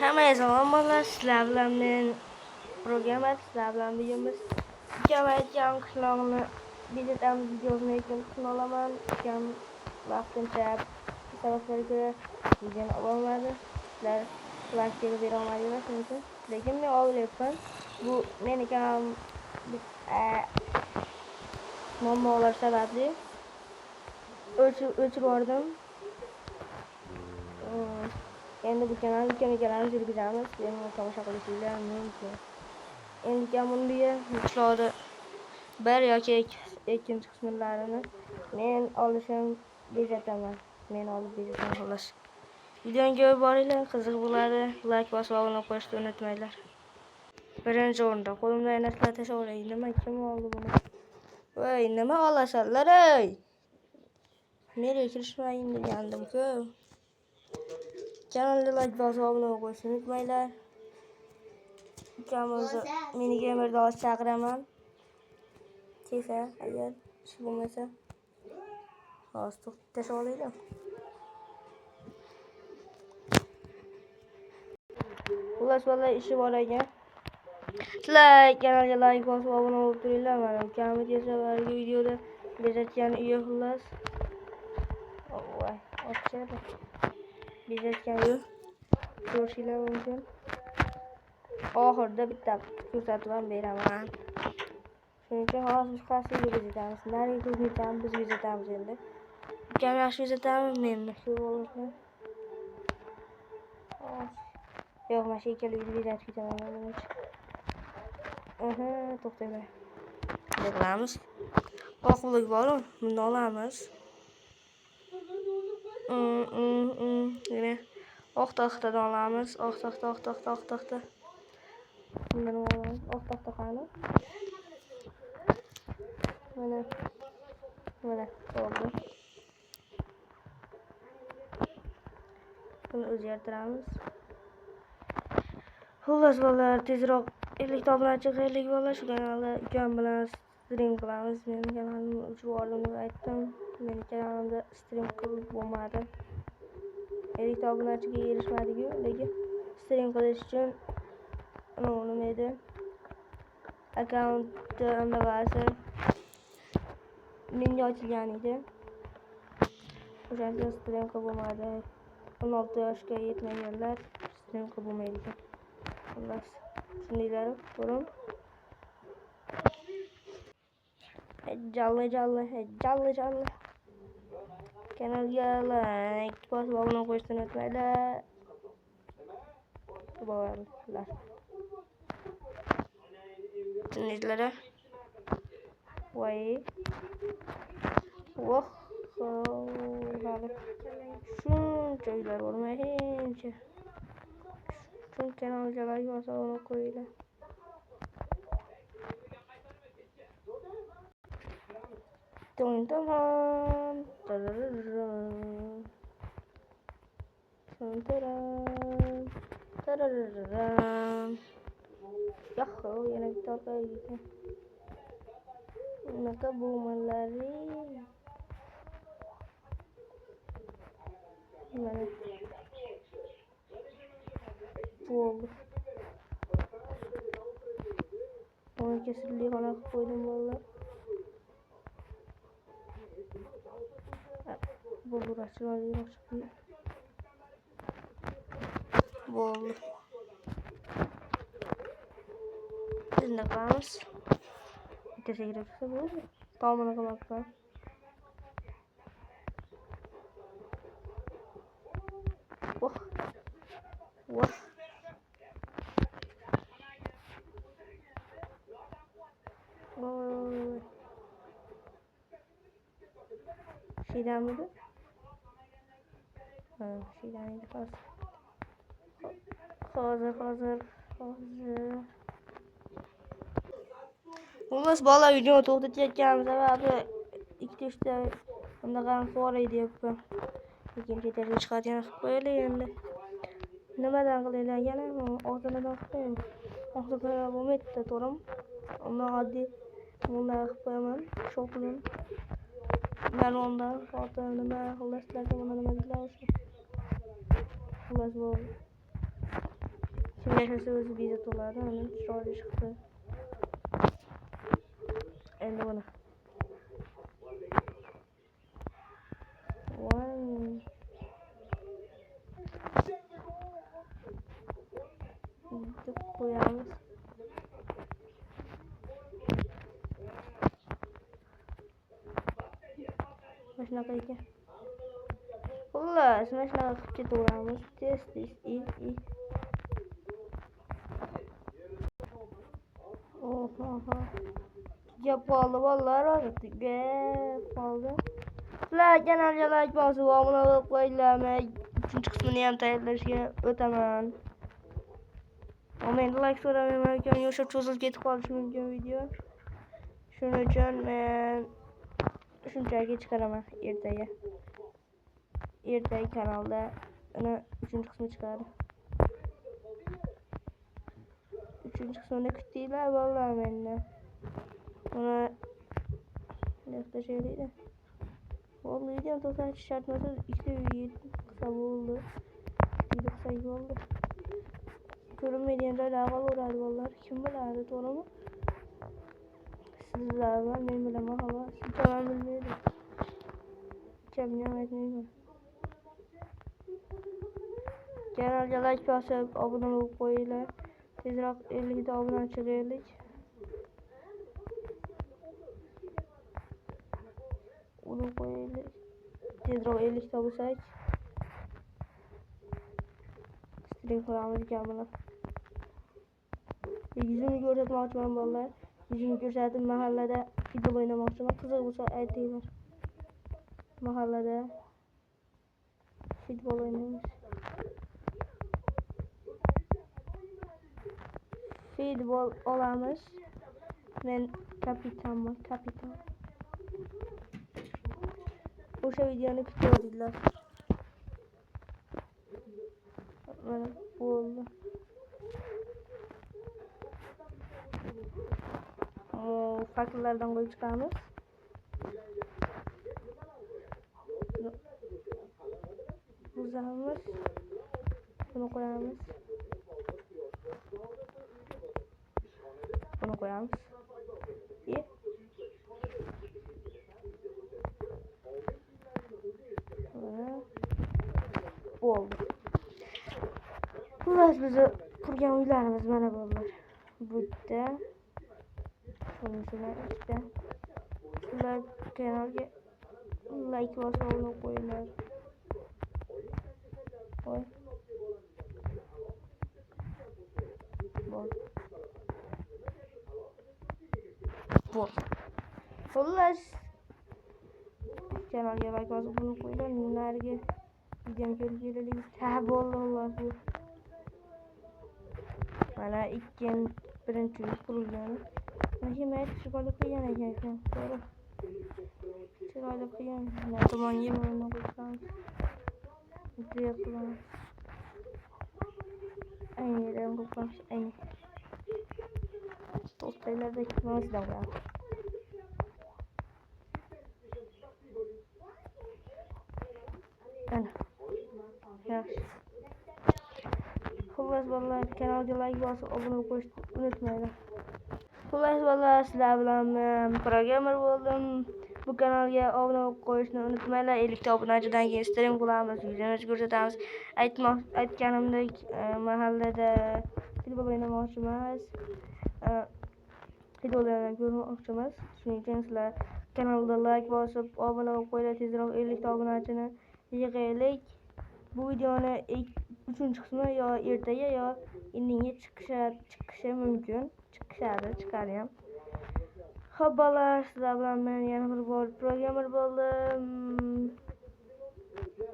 Hammaga salom, sizlar bilan men programmer, sizlar bilan videomiz Kamayotgan qishloqni bezatamiz videosini ekran olaman. Kam vaqtincha sabablarga videoni ololmadi. Sizlar like bera olmadinglar, shuning uchun. Lekin men o'ylayapman, bu meni kanalim muammolar sababli o'chirib yubordim. Endi bu kanalni kameralarni yurgizamiz. Meni tomosha qilishinglar mumkin. Endi bunga qishloqda bir yoki ikkinchi qismlarini men olishim bezataman. Men olib bezataman xolos. Videoni ko'rib boringlar, qiziq bo'ladi. Like bosib obuna qo'yishni unutmanglar. Birinchi o'rinda qo'limdagi narsalar tashlayman. Nima kim oldi buni? Voy, nima olasanlar ey? Meni kirishmayin degandim-ku. Kanalga like bosib obuna qo'yishni unutmanglar. Ukamizni meni gamerda olib chaqiraman. Kelsa, agar ish bo'lmasa, hozir tashlaydi. Xullas vallahi ishi bor ekan. Sizlar kanalga like bosib obuna bo'lib turinglar. Mana ukamiz esa bargi videoda bezatgan uyi xullas. Voy, ochadi. Bezatgan uyi ko'rishinglar mumkin. Oxirida bitta ko'rsatib ham beraman. Shuning uchun hozir qasriga bezatamiz. Nariga ko'zmitamiz, biz bezatamiz endi. Ukam yaxshi bezatamiz, men shu bo'lishni. Yo'q, mana shu ikkaligini bezatib ketaman. To'xtanglar. Qilamiz. Oqlik bor-ku, buni olamiz. Yana oq taxtadan olamiz. Oq taxta. Bundan olamiz. Oq taxta qani? Mana oldu. Buni o'zgartiramiz. Xullas bolalar, tezroq 50 ta obunachi qilaylik bolalar. Shu kanalda ukam bilan stream qilamiz. Men kanalimni o'chirib yubordim deb aytdim. Meni kanalimda stream qilib bo'lmadi. 50 ta obunachiga erishmadik-ku, lekin stream qilish uchun nima edi? Akkauntni andag'asi menga ochilgan edi. O'shanda stream qilib bo'lmadi. 16 yoshga yetmaganlar stream qilib bo'lmaydi. Xullas, shundaylar ko'rim. Jalli. Kanalga like bosib obuna qo'yishni unutmanglar. Bo'ladilar. Sizlar voy. Hali shuncha uylar bo'lmayincha. Shuncha kanalga like bosib obuna qo'yinglar. Tamam. Yahoo, yana bitta orqaga gitti. Bunaqa bo'lmalari. Mana. Bo'ldi. O'nga sirli xona qilib qo'ydim bolalar. Bo'ldi. Shunday qilamiz. Bitta kirib tursa bo'ldi. Tomini qilmoqman. Voh. Şeyden edi hozir. Xullas bola videoni to'xtatayotganim sababi 2-3 ta bunaqa fora deyapman. Lekin chetga chiqadigan qilib qo'yaylik endi. Nimadan qilaylik yana? Og'zinadan qilmayman. Og'zinadan bo'lmaydi, to'g'rimi? Uni oddiy bunday qilib qo'yaman. Shoklan. Men ondan foto nima xullaslarga nima deyiladi o'sha. Xullas bo'ldi. yaşasa özü bize dolardı. Onun şöyle çıktı. Endi bunu. Vay. Dik koyarız. Başına kayık. Xullas, mana shunaqa qilib ketaveramiz. Tez Oha. Gap qoldi bolalar, hozir gap qoldi. Sizlar kanalga like bosib, obuna bo'lib qo'yinglarmi? 3-qismini ham tayyorlashga o'taman. Ama endi like so'ramayman ekan, yo'sha cho'zilib ketib qolishi mumkin video. Shuning uchun men shunchaki chiqaraman ertaga. Ertaga kanalda uni 3-qismi chiqadi. 3-qismini kutinglar bolalar mendan. Uni daftarchilikda. Bo'ldi, video to'xtatish shart emas, 2 qilsa bo'ldi. 2 qilsa bo'ldi. Ko'rinmaydigan joylar qolaveradi bolalar. Kim biladi, to'g'rimi? Sizlar bilan men bilaman xolos. Kimam bilmaydi. Kimga aytmayman. Kanalga like bosib, obuna bo'lib qo'yinglar. Tezroq 50 ta obunachi qilaylik. Uni qo'yaylik. Tezroq 50 ta bo'lsak, stream qilamiz ekan buni. Yuzimni ko'rsatmoqchiman bolalar. Yuzimni ko'rsatib mahallada futbol o'ynamoqchiman. Qiziq bo'lsa aytinglar. Mahallada futbol o'ynaymiz. Futbol olamiz. Men kapitanman, kapitan. O'sha videoni kutib mana bo'ldi. Fakllardan qo'yib chiqamiz. Buzamiz. Buni qo'yamiz. Buni qo'yamiz. Oldu. Xullas bizni qurgan uylarimiz mana bolalar. Bu yerda. Shunisilar ikkita. Sizlar kanalga like bosib obuna qo'yinglar. Qo'y. Bol. Xullas kanalga like bosib obuna qo'yinglar. Nariga videoni ko'rib kelaylik. Ha bo'ldi xullas bu. Mana birinchi uy qurilgan. Mana chiroyli qilgan ekan. To'g'ri. Chiroyli qilgan. Mana tomonga mana qo'yamiz. Bunday qilamiz. Aynan qo'yamiz. Aynan. To'xtaylarda ikkimasdan qo'yamiz. Ana. Yaxshi. Xullas bolalar, kanalga like bosib obuna bo'lishni unutmanglar. Xullas bolalar, sizlar bilan men programmer bo'ldim. Bu kanalga obuna qo'yishni unutmanglar. 50 ta obunachidan keyin stream qilamiz, videoni ko'rsatamiz. Aytganimdek, mahallada futbol o'ynamoqchimiz. Futbol o'ynamoqchimiz. Shuning uchun sizlar kanalga like bosib obuna qo'yinglar. Tezroq 50 ta obunachini yig'aylik. Bu videoni 3-qismi yo ertaga yo indinga chiqishi mumkin. Chiqadi ham. Xo'p bolalar, sizlar bilan men yana bir bor programmer bo'ldim.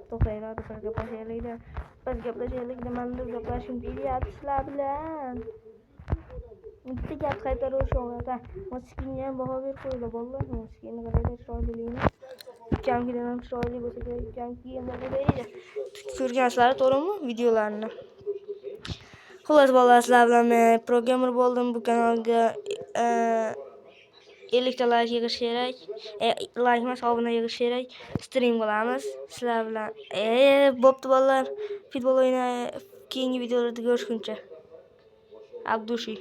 To'xtanglar, biz gaplashaylik. Nimadir gaplashim kelyapti sizlar bilan. Bitta gap qaytaraverishmoqda. Maskinga ham baho berib qo'yinglar bolalar. Maskinni qaranglar, chiroyliligini. Kamkidan ham chiroyli bo'lsa kerak. Kamki ham baho beringlar. Ko'rgansizlar, to'g'rimi videolarimni? Xullas bolalar, sizlar bilan men programmer bo'ldim. Bu kanalga 50 ta like yig'ish kerak. Like emas, obuna yig'ish kerak. Stream qilamiz sizlar bilan. Bo'pti bolalar. Futbol o'ynay, keyingi videolarda ko'rishguncha. Abdushi.